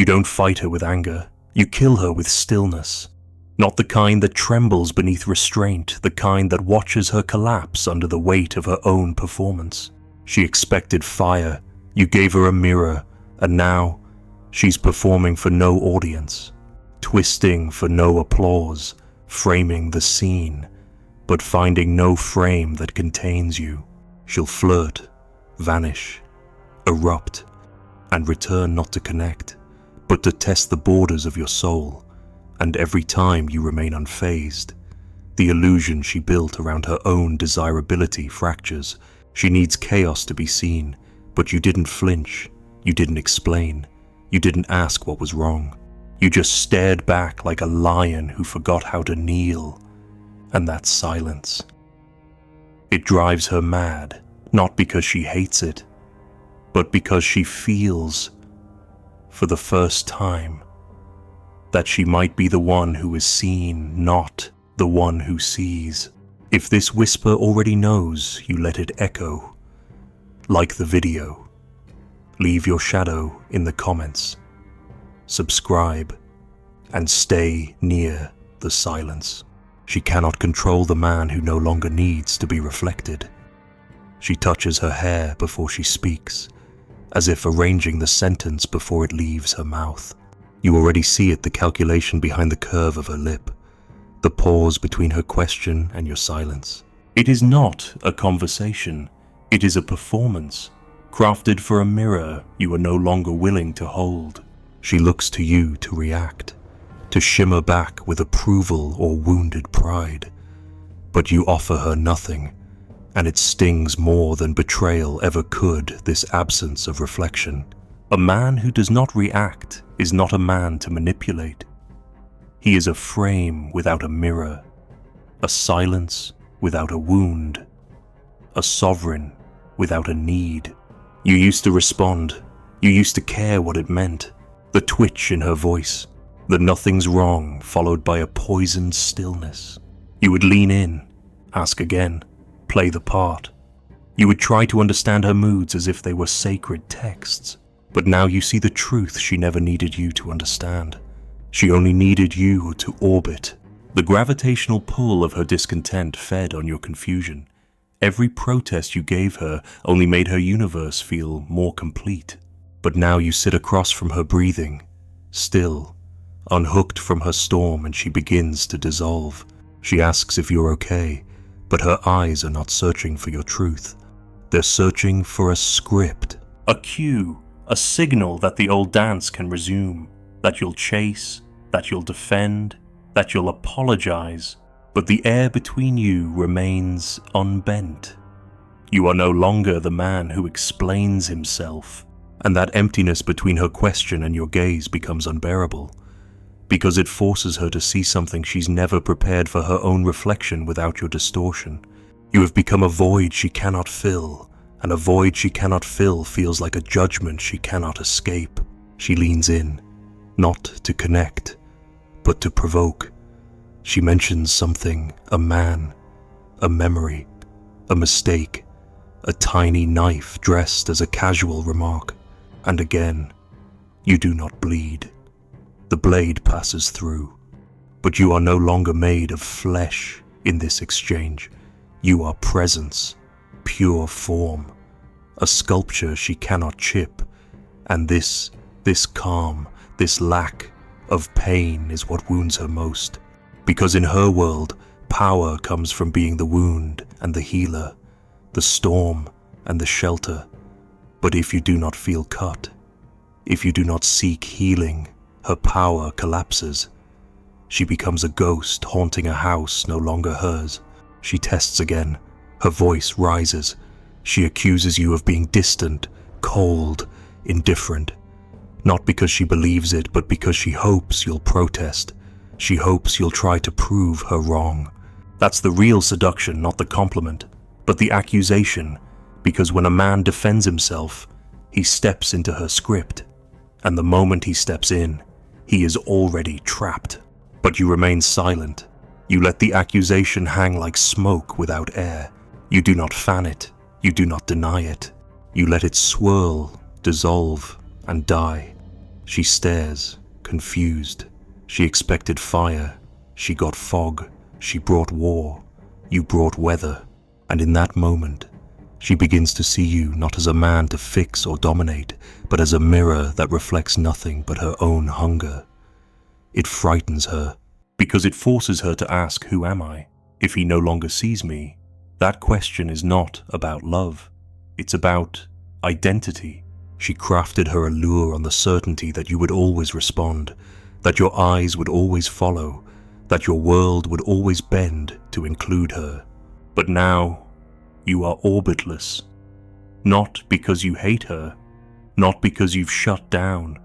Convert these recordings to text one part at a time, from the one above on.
You don't fight her with anger, you kill her with stillness. Not the kind that trembles beneath restraint, the kind that watches her collapse under the weight of her own performance. She expected fire, you gave her a mirror, and now she's performing for no audience, twisting for no applause, framing the scene, but finding no frame that contains you. She'll flirt, vanish, erupt, and return not to connect, but to test the borders of your soul. And every time you remain unfazed, the illusion she built around her own desirability fractures. She needs chaos to be seen, but you didn't flinch, you didn't explain, you didn't ask what was wrong. You just stared back like a lion who forgot how to kneel, and that's silence. It drives her mad, not because she hates it, but because she feels, for the first time, that she might be the one who is seen, not the one who sees. If this whisper already knows, you let it echo. Like the video. Leave your shadow in the comments. Subscribe, and stay near the silence. She cannot control the man who no longer needs to be reflected. She touches her hair before she speaks, as if arranging the sentence before it leaves her mouth. You already see it, the calculation behind the curve of her lip, the pause between her question and your silence. It is not a conversation, it is a performance, crafted for a mirror you are no longer willing to hold. She looks to you to react, to shimmer back with approval or wounded pride. But you offer her nothing, and it stings more than betrayal ever could, this absence of reflection. A man who does not react is not a man to manipulate. He is a frame without a mirror, a silence without a wound, a sovereign without a need. You used to respond, you used to care what it meant, the twitch in her voice, the nothing's wrong followed by a poisoned stillness. You would lean in, ask again, play the part. You would try to understand her moods as if they were sacred texts. But now you see the truth she never needed you to understand. She only needed you to orbit. The gravitational pull of her discontent fed on your confusion. Every protest you gave her only made her universe feel more complete. But now you sit across from her breathing, still, unhooked from her storm, and she begins to dissolve. She asks if you're okay, but her eyes are not searching for your truth. They're searching for a script, a cue, a signal that the old dance can resume, that you'll chase, that you'll defend, that you'll apologize, but the air between you remains unbent. You are no longer the man who explains himself, and that emptiness between her question and your gaze becomes unbearable, because it forces her to see something she's never prepared for her own reflection without your distortion. You have become a void she cannot fill, and a void she cannot fill feels like a judgment she cannot escape. She leans in, not to connect, but to provoke. She mentions something, a man, a memory, a mistake, a tiny knife dressed as a casual remark. And again, you do not bleed. The blade passes through, but you are no longer made of flesh in this exchange. You are presence, pure form, a sculpture she cannot chip, and this calm, this lack of pain is what wounds her most, because in her world, power comes from being the wound and the healer, the storm and the shelter. But if you do not feel cut, if you do not seek healing, her power collapses. She becomes a ghost haunting a house no longer hers. She tests again. Her voice rises. She accuses you of being distant, cold, indifferent. Not because she believes it, but because she hopes you'll protest. She hopes you'll try to prove her wrong. That's the real seduction, not the compliment, but the accusation, because when a man defends himself, he steps into her script, and the moment he steps in, he is already trapped. But you remain silent. You let the accusation hang like smoke without air. You do not fan it. You do not deny it. You let it swirl, dissolve, and die. She stares, confused. She expected fire. She got fog. She brought war. You brought weather. And in that moment, she begins to see you not as a man to fix or dominate, but as a mirror that reflects nothing but her own hunger. It frightens her, because it forces her to ask, who am I, if he no longer sees me? That question is not about love. It's about identity. She crafted her allure on the certainty that you would always respond, that your eyes would always follow, that your world would always bend to include her. But now, you are orbitless. Not because you hate her, not because you've shut down,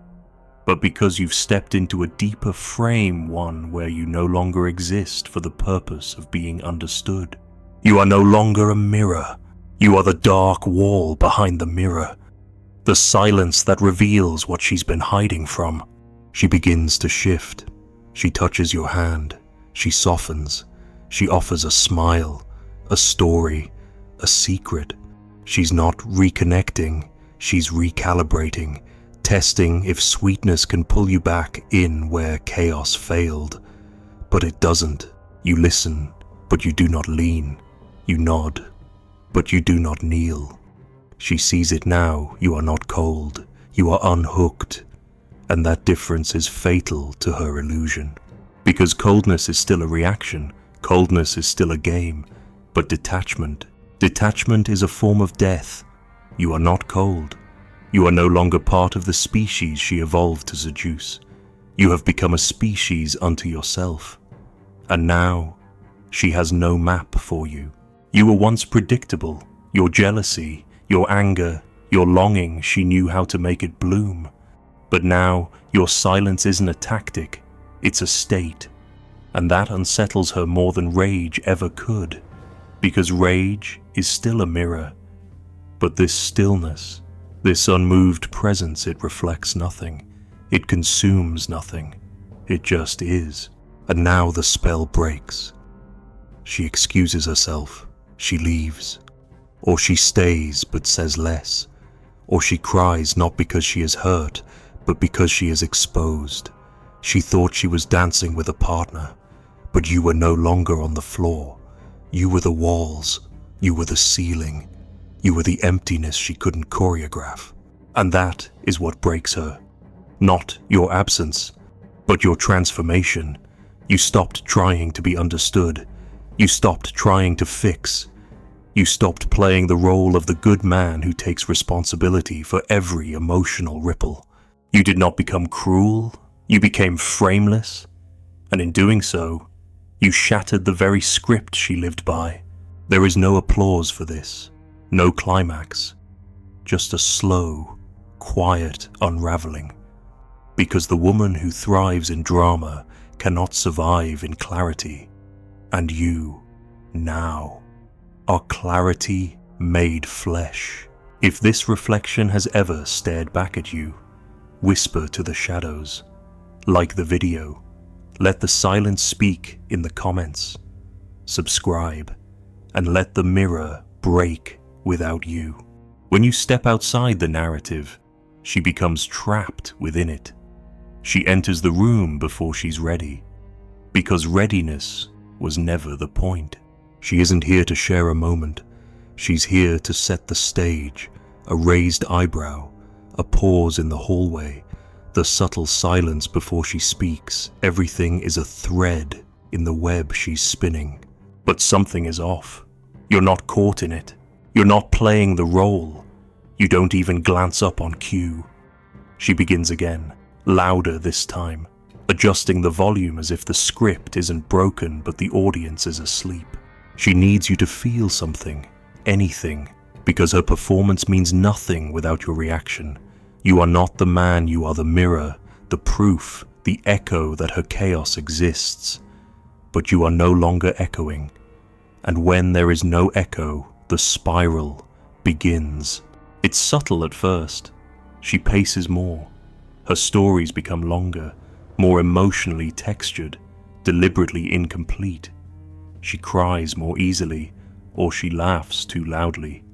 but because you've stepped into a deeper frame, one where you no longer exist for the purpose of being understood. You are no longer a mirror. You are the dark wall behind the mirror, the silence that reveals what she's been hiding from. She begins to shift. She touches your hand. She softens. She offers a smile, a story, a secret. She's not reconnecting. She's recalibrating, testing if sweetness can pull you back in where chaos failed. But it doesn't. You listen, but you do not lean. You nod, but you do not kneel. She sees it now. You are not cold. You are unhooked. And that difference is fatal to her illusion. Because coldness is still a reaction. Coldness is still a game. But detachment is a form of death. You are not cold. You are no longer part of the species she evolved to seduce. You have become a species unto yourself. And now, she has no map for you. You were once predictable. Your jealousy, your anger, your longing, she knew how to make it bloom. But now, your silence isn't a tactic, it's a state. And that unsettles her more than rage ever could. Because rage is still a mirror. But this stillness, this unmoved presence, it reflects nothing. It consumes nothing. It just is. And now the spell breaks. She excuses herself. She leaves. Or she stays but says less. Or she cries not because she is hurt, but because she is exposed. She thought she was dancing with a partner, but you were no longer on the floor. You were the walls. You were the ceiling. You were the emptiness she couldn't choreograph. And that is what breaks her. Not your absence, but your transformation. You stopped trying to be understood. You stopped trying to fix. You stopped playing the role of the good man who takes responsibility for every emotional ripple. You did not become cruel. You became frameless. And in doing so, you shattered the very script she lived by. There is no applause for this. No climax. Just a slow, quiet unraveling. Because the woman who thrives in drama cannot survive in clarity. And you, now, are clarity made flesh. If this reflection has ever stared back at you, whisper to the shadows. Like the video. Let the silence speak in the comments. Subscribe. And let the mirror break without you. When you step outside the narrative, she becomes trapped within it. She enters the room before she's ready. Because readiness was never the point. She isn't here to share a moment. She's here to set the stage, a raised eyebrow, a pause in the hallway, the subtle silence before she speaks. Everything is a thread in the web she's spinning. But something is off. You're not caught in it. You're not playing the role. You don't even glance up on cue. She begins again, louder this time, adjusting the volume as if the script isn't broken but the audience is asleep. She needs you to feel something, anything, because her performance means nothing without your reaction. You are not the man, you are the mirror, the proof, the echo that her chaos exists. But you are no longer echoing. And when there is no echo, the spiral begins. It's subtle at first. She paces more. Her stories become longer, more emotionally textured, deliberately incomplete. She cries more easily, or she laughs too loudly.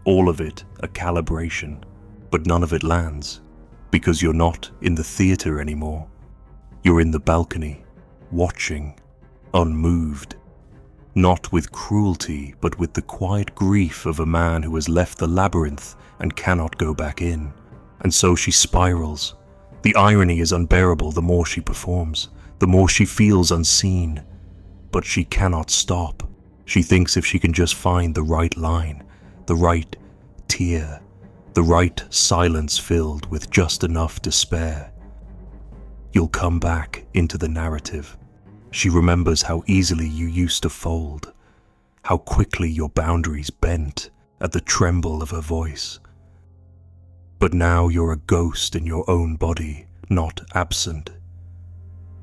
All of it a calibration, but none of it lands. because you're not in the theater anymore. You're in the balcony, watching, unmoved. Not with cruelty, but with the quiet grief of a man who has left the labyrinth and cannot go back in. And so she spirals. The irony is unbearable the more she performs, the more she feels unseen. But she cannot stop. She thinks if she can just find the right line, the right tear, the right silence filled with just enough despair, you'll come back into the narrative. She remembers how easily you used to fold, how quickly your boundaries bent at the tremble of her voice. But now you're a ghost in your own body, not absent,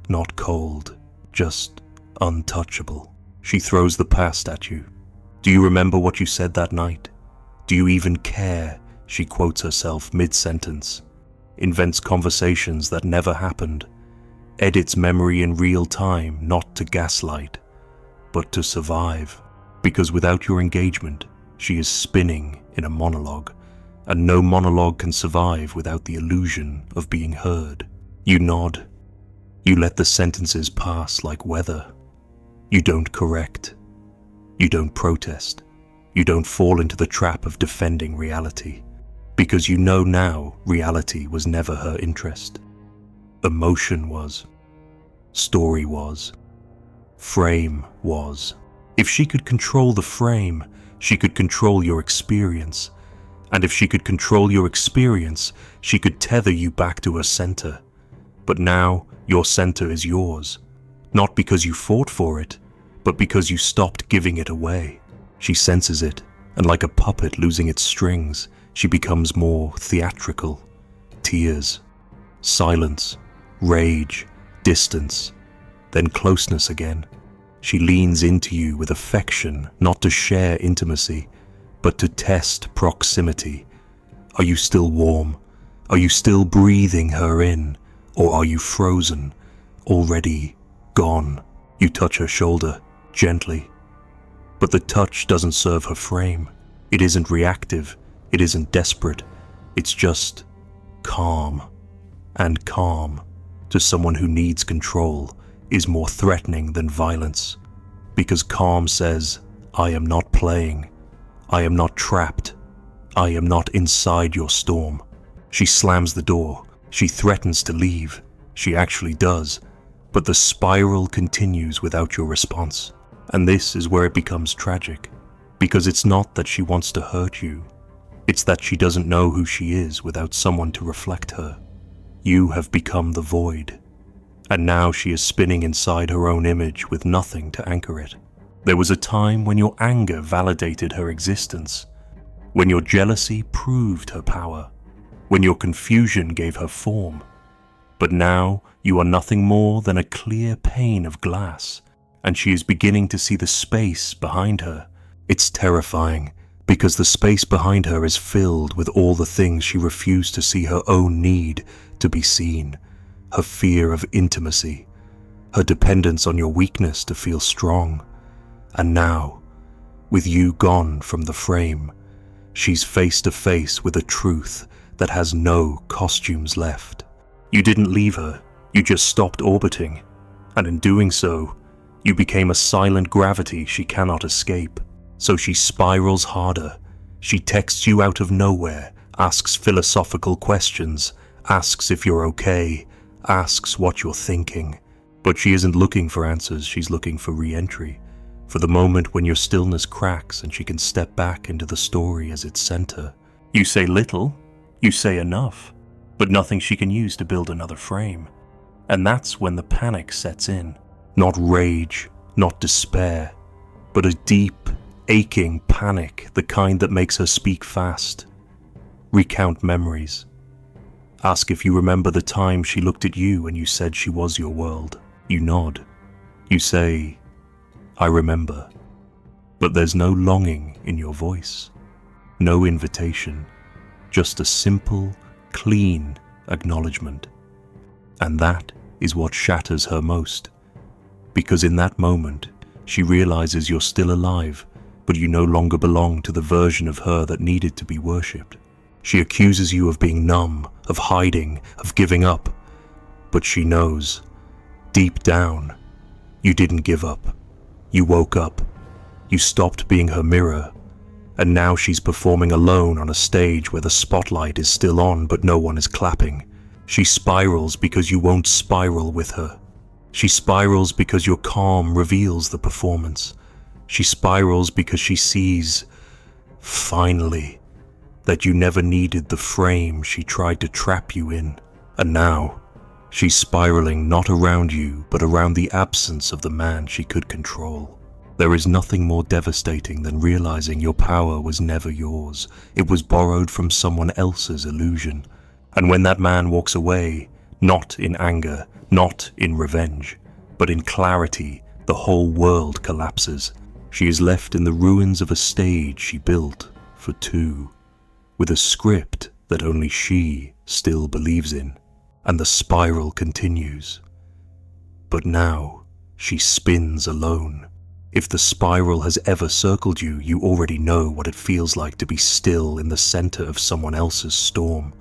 not cold, just untouchable. She throws the past at you. Do you remember what you said that night? Do you even care? She quotes herself mid-sentence, invents conversations that never happened, edits memory in real time, not to gaslight, but to survive. Because without your engagement, she is spinning in a monologue, and no monologue can survive without the illusion of being heard. You nod. You let the sentences pass like weather. You don't correct. You don't protest. You don't fall into the trap of defending reality, because you know now reality was never her interest. Emotion was. Story was. Frame was. If she could control the frame, she could control your experience. And if she could control your experience, she could tether you back to her center. But now, your center is yours. Not because you fought for it, but because you stopped giving it away. She senses it, and like a puppet losing its strings, she becomes more theatrical. Tears, silence, rage, distance, then closeness again. She leans into you with affection, not to share intimacy, but to test proximity. Are you still warm? Are you still breathing her in? Or are you frozen, already gone? You touch her shoulder, gently. But the touch doesn't serve her frame. It isn't reactive. It isn't desperate. It's just calm. And calm, to someone who needs control, is more threatening than violence. Because calm says, I am not playing. I am not trapped. I am not inside your storm. She slams the door. She threatens to leave. She actually does. But the spiral continues without your response. And this is where it becomes tragic. Because it's not that she wants to hurt you. It's that she doesn't know who she is without someone to reflect her. You have become the void. And now she is spinning inside her own image with nothing to anchor it. There was a time when your anger validated her existence, when your jealousy proved her power, when your confusion gave her form. But now you are nothing more than a clear pane of glass, and she is beginning to see the space behind her. It's terrifying, because the space behind her is filled with all the things she refused to see her own need to be seen. Her fear of intimacy, her dependence on your weakness to feel strong. And now, with you gone from the frame, she's face to face with a truth that has no costumes left. You didn't leave her, you just stopped orbiting, and in doing so, you became a silent gravity she cannot escape. So she spirals harder. She texts you out of nowhere, asks philosophical questions, asks if you're okay, asks what you're thinking. But she isn't looking for answers, she's looking for re-entry. For the moment when your stillness cracks and she can step back into the story as its center. You say little, you say enough, but nothing she can use to build another frame. And that's when the panic sets in. Not rage, not despair, but a deep, aching panic, the kind that makes her speak fast. Recount memories. Ask if you remember the time she looked at you and you said she was your world. You nod. You say, I remember. But there's no longing in your voice. No invitation. Just a simple, clean acknowledgement. And that is what shatters her most. Because in that moment, she realizes you're still alive, but you no longer belong to the version of her that needed to be worshipped. She accuses you of being numb, of hiding, of giving up. But she knows, deep down, you didn't give up. You woke up. You stopped being her mirror. And now she's performing alone on a stage where the spotlight is still on but no one is clapping. She spirals because you won't spiral with her. She spirals because your calm reveals the performance. She spirals because she sees, finally, that you never needed the frame she tried to trap you in. And now, she's spiraling not around you but around the absence of the man she could control. There is nothing more devastating than realizing your power was never yours. It was borrowed from someone else's illusion. And when that man walks away, not in anger, not in revenge, but in clarity, the whole world collapses. She is left in the ruins of a stage she built for two, with a script that only she still believes in. And the spiral continues. But now, she spins alone. If the spiral has ever circled you, you already know what it feels like to be still in the center of someone else's storm.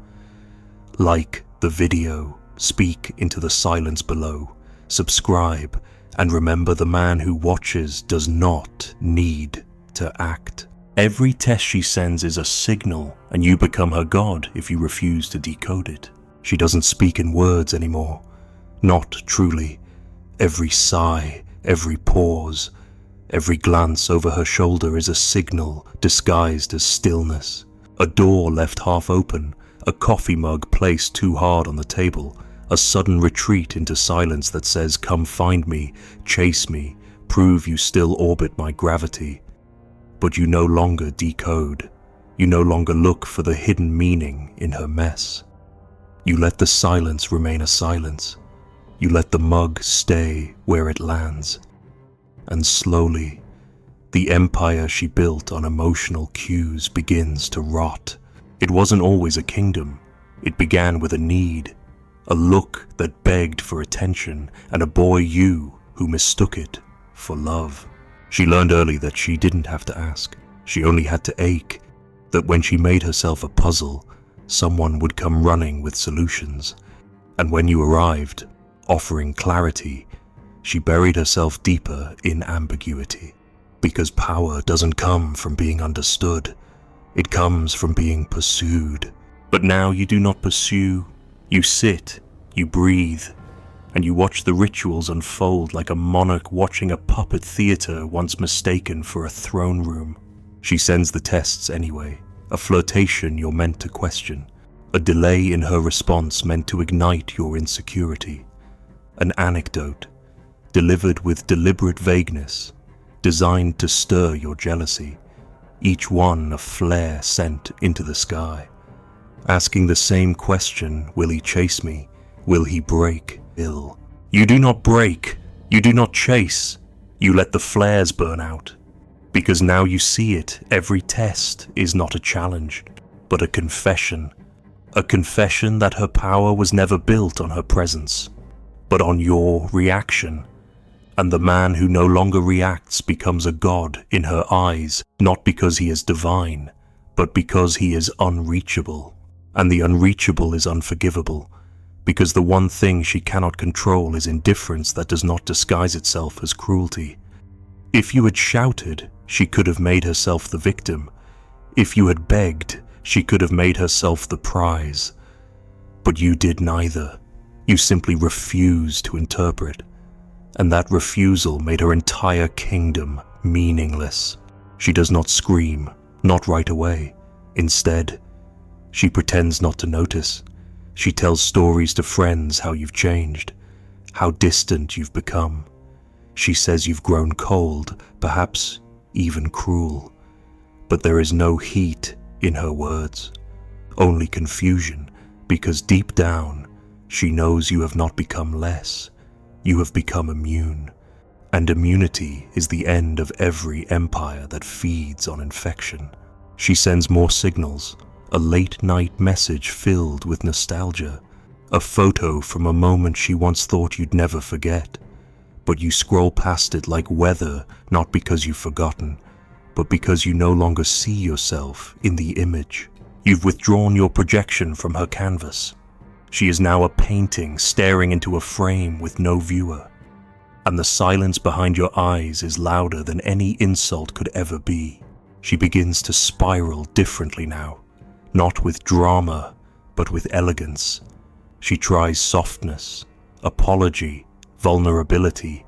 Like the video, speak into the silence below, subscribe, and remember the man who watches does not need to act. Every test she sends is a signal, and you become her god if you refuse to decode it. She doesn't speak in words anymore. Not truly. Every sigh, every pause, every glance over her shoulder is a signal disguised as stillness. A door left half open, a coffee mug placed too hard on the table, a sudden retreat into silence that says, "Come find me, chase me, prove you still orbit my gravity." But you no longer decode. You no longer look for the hidden meaning in her mess. You let the silence remain a silence. You let the mug stay where it lands. And slowly, the empire she built on emotional cues begins to rot. It wasn't always a kingdom. It began with a need, a look that begged for attention, and a boy you who mistook it for love. She learned early that she didn't have to ask. She only had to ache, that when she made herself a puzzle, someone would come running with solutions. And when you arrived, offering clarity, she buried herself deeper in ambiguity. Because power doesn't come from being understood. It comes from being pursued. But now you do not pursue. You sit, you breathe, and you watch the rituals unfold like a monarch watching a puppet theater once mistaken for a throne room. She sends the tests anyway, a flirtation you're meant to question, a delay in her response meant to ignite your insecurity, an anecdote delivered with deliberate vagueness, designed to stir your jealousy, each one a flare sent into the sky, asking the same question, will he chase me? Will he break ill? You do not break, you do not chase, you let the flares burn out. Because now you see it, every test is not a challenge, but a confession that her power was never built on her presence, but on your reaction. And the man who no longer reacts becomes a god in her eyes, not because he is divine, but because he is unreachable. And the unreachable is unforgivable, because the one thing she cannot control is indifference that does not disguise itself as cruelty. If you had shouted, she could have made herself the victim. If you had begged, she could have made herself the prize. But you did neither. You simply refused to interpret. And that refusal made her entire kingdom meaningless. She does not scream, not right away. Instead, she pretends not to notice. She tells stories to friends how you've changed, how distant you've become. She says you've grown cold, perhaps even cruel. But there is no heat in her words, only confusion, because deep down, she knows you have not become less. You have become immune, and immunity is the end of every empire that feeds on infection. She sends more signals, a late-night message filled with nostalgia, a photo from a moment she once thought you'd never forget. But you scroll past it like weather, not because you've forgotten, but because you no longer see yourself in the image. You've withdrawn your projection from her canvas. She is now a painting staring into a frame with no viewer. And the silence behind your eyes is louder than any insult could ever be. She begins to spiral differently now, not with drama, but with elegance. She tries softness, apology, vulnerability.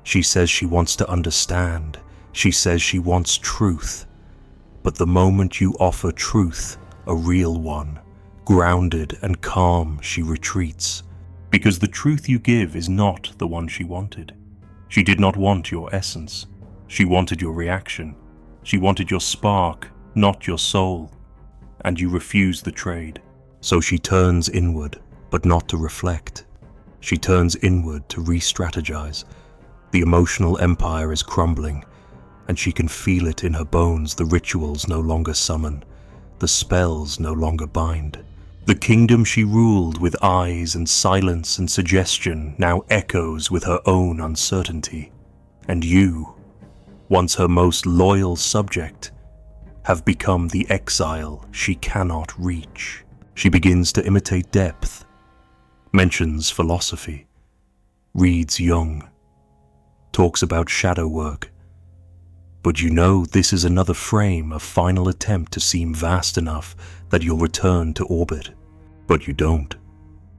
She says she wants to understand. She says she wants truth. But the moment you offer truth, a real one, grounded and calm, she retreats. Because the truth you give is not the one she wanted. She did not want your essence. She wanted your reaction. She wanted your spark, not your soul. And you refuse the trade. So she turns inward, but not to reflect. She turns inward to re-strategize. The emotional empire is crumbling, and she can feel it in her bones. The rituals no longer summon. The spells no longer bind. The kingdom she ruled with eyes and silence and suggestion now echoes with her own uncertainty. And you, once her most loyal subject, have become the exile she cannot reach. She begins to imitate depth, mentions philosophy, reads Jung, talks about shadow work. But you know this is another frame, a final attempt to seem vast enough that you'll return to orbit. But you don't,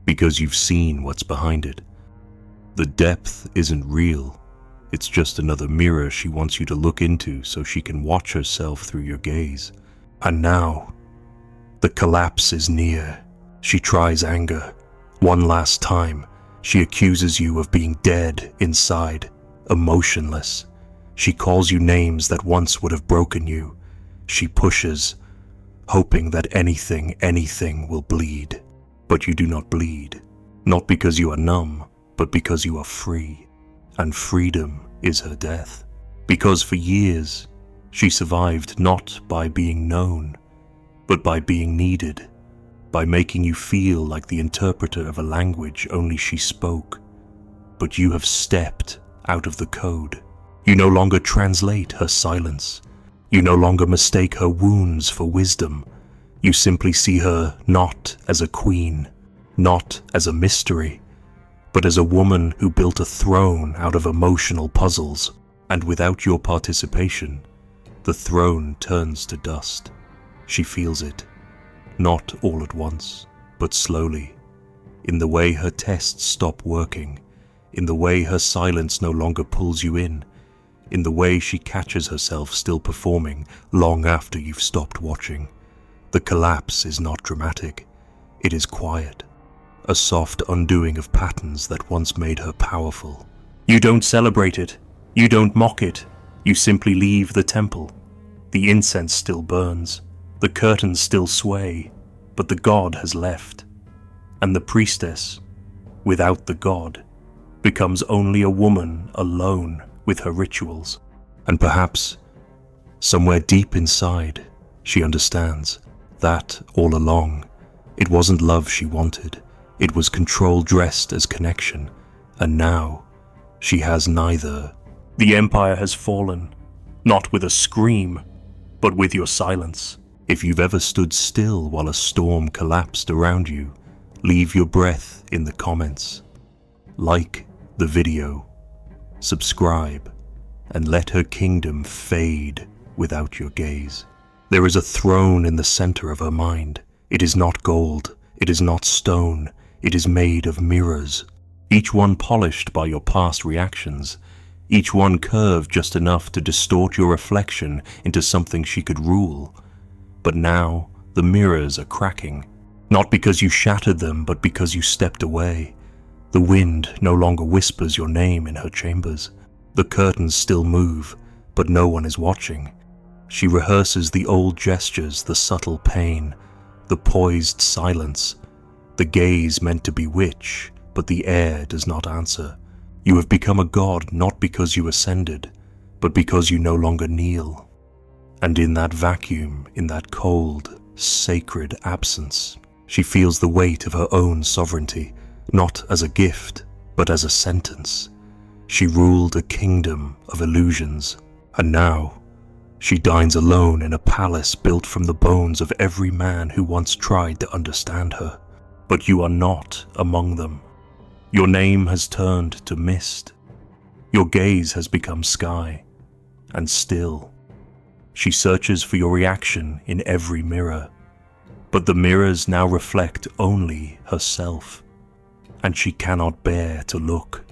because you've seen what's behind it. The depth isn't real. It's just another mirror she wants you to look into so she can watch herself through your gaze. And now, the collapse is near. She tries anger. One last time, she accuses you of being dead inside, emotionless. She calls you names that once would have broken you. She pushes, hoping that anything will bleed. But you do not bleed, not because you are numb, but because you are free. And freedom is her death. Because for years, she survived not by being known, but by being needed, by making you feel like the interpreter of a language only she spoke. But you have stepped out of the code. You no longer translate her silence. You no longer mistake her wounds for wisdom. You simply see her not as a queen, not as a mystery, but as a woman who built a throne out of emotional puzzles. And without your participation, the throne turns to dust. She feels it, not all at once, but slowly, in the way her tests stop working, in the way her silence no longer pulls you in the way she catches herself still performing long after you've stopped watching. The collapse is not dramatic, it is quiet, a soft undoing of patterns that once made her powerful. You don't celebrate it, you don't mock it, you simply leave the temple. The incense still burns, the curtains still sway, but the god has left. And the priestess, without the god, becomes only a woman alone with her rituals. And perhaps, somewhere deep inside, she understands that all along, it wasn't love she wanted, it was control dressed as connection, and now, she has neither. The empire has fallen, not with a scream, but with your silence. If you've ever stood still while a storm collapsed around you, leave your breath in the comments. Like the video, subscribe, and let her kingdom fade without your gaze. There is a throne in the center of her mind. It is not gold, it is not stone, it is made of mirrors, each one polished by your past reactions, each one curved just enough to distort your reflection into something she could rule. But now the mirrors are cracking, not because you shattered them, but because you stepped away. The wind no longer whispers your name in her chambers. The curtains still move, but no one is watching. She rehearses the old gestures, the subtle pain, the poised silence, the gaze meant to bewitch, but the air does not answer. You have become a god not because you ascended, but because you no longer kneel. And in that vacuum, in that cold, sacred absence, she feels the weight of her own sovereignty, not as a gift, but as a sentence. She ruled a kingdom of illusions, and now She dines alone in a palace built from the bones of every man who once tried to understand her, but you are not among them. Your name has turned to mist. Your gaze has become sky, and still. She searches for your reaction in every mirror, but the mirrors now reflect only herself, and she cannot bear to look.